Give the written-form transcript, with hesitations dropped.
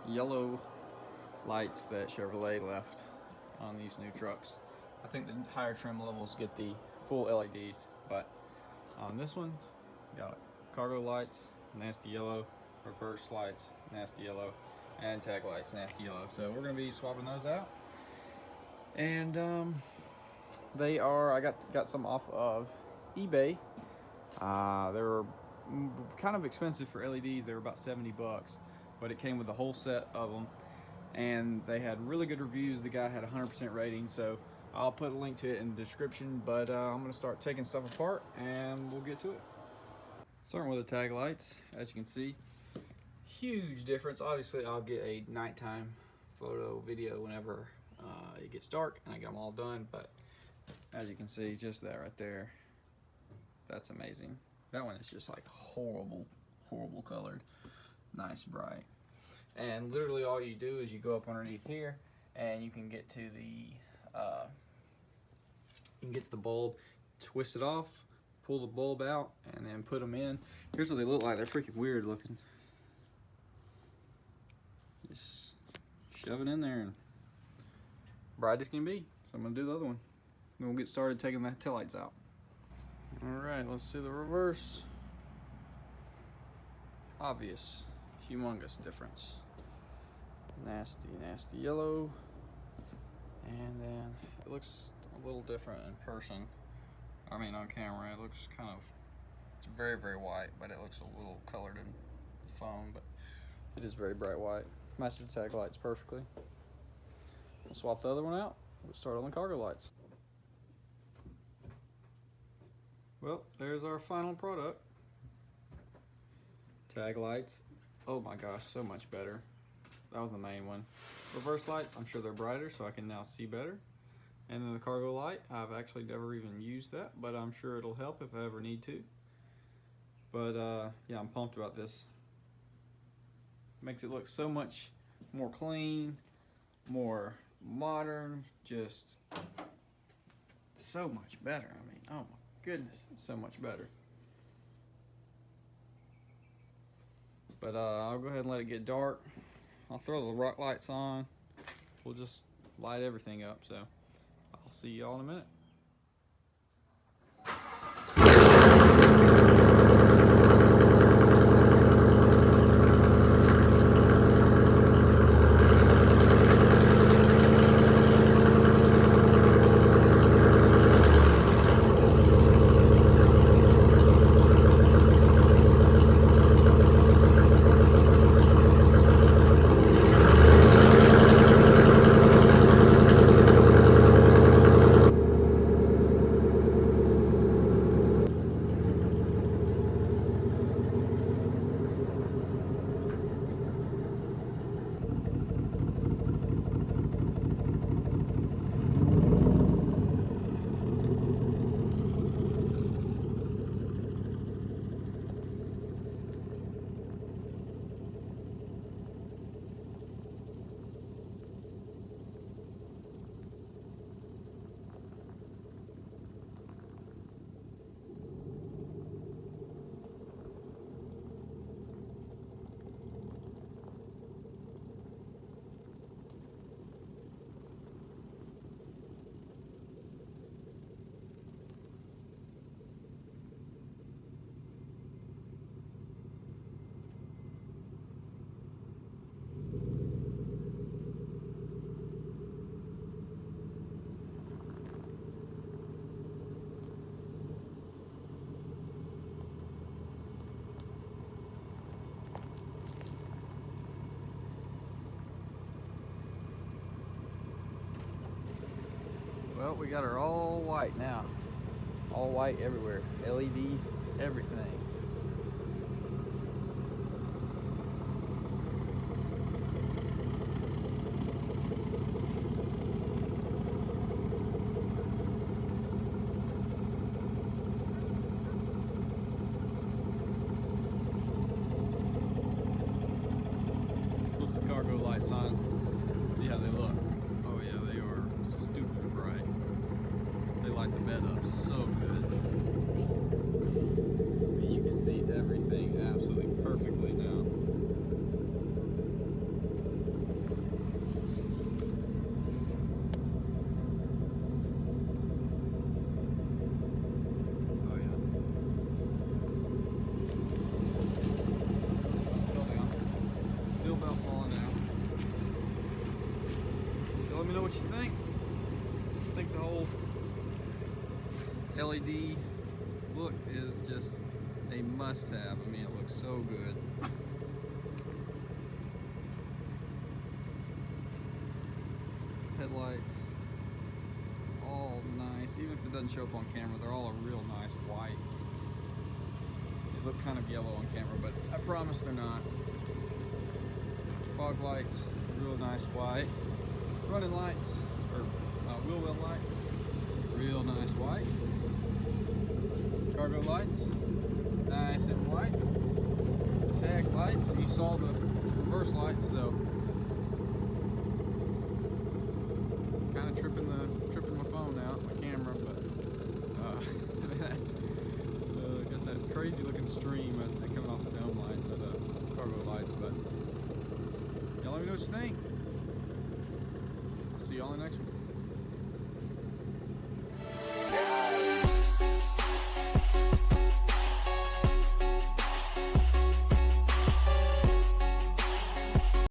Yellow lights that Chevrolet left on these new trucks. I think the higher trim levels get the full LEDs, but on this one, got cargo lights, nasty yellow, reverse lights, nasty yellow, and tag lights, nasty yellow. So we're going to be swapping those out. And they are, I got some off of eBay. They were kind of expensive for LEDs. They were about 70 bucks. But it came with a whole set of them, and they had really good reviews. The guy had 100% rating, so I'll put a link to it in the description. But I'm going to start taking stuff apart, and we'll get to it. Starting with the tag lights, as you can see, huge difference. Obviously, I'll get a nighttime photo video whenever it gets dark and I get them all done. But as you can see, just that right there, that's amazing. That one is just like horrible colored. Nice bright. And literally all you do is you go up underneath here and you can get to the bulb, twist it off, pull the bulb out, and then put them in. Here's what they look like. They're freaking weird looking. Just shove it in there and bright as can be. So I'm gonna do the other one. Then we'll get started taking the taillights out. Alright, let's see the reverse. Obvious. Humongous difference. Nasty yellow, and then it looks a little different in person. I mean, on camera it looks kind of, it's very white, but it looks a little colored in the phone, but it is very bright white. Matches the tag lights perfectly. We'll swap the other one out. We'll start on the cargo lights. Well, there's our final product. Tag lights. Oh my gosh, so much better. That was the main one. Reverse lights, I'm sure they're brighter, so I can now see better. And then the cargo light, I've actually never even used that, but I'm sure it'll help if I ever need to. But yeah, I'm pumped about this. Makes it look so much more clean, more modern, just so much better. I mean, oh my goodness, it's so much better. But I'll go ahead and let it get dark. I'll throw the rock lights on. We'll just light everything up. So I'll see you all in a minute. Well, we got her all white now. All white everywhere. LEDs, everything. Put the cargo lights on. See how they look. Oh yeah, they are stupid bright. They light the bed up so good. I mean, you can see everything absolutely perfectly now. Oh yeah. Fell down. Still about falling out. So let me know what you think. I think the whole LED look is just a must-have. I mean, it looks so good. Headlights, all nice. Even if it doesn't show up on camera, they're all a real nice white. They look kind of yellow on camera, but I promise they're not. Fog lights, real nice white. Running lights, or wheel well lights, real nice white. Cargo lights, nice and white. Tag lights, and you saw the reverse lights, so kind of tripping my phone out, my camera, but got that crazy looking stream coming off the dome lights or the cargo lights. But y'all let me know what you think. I'll see y'all in the next one.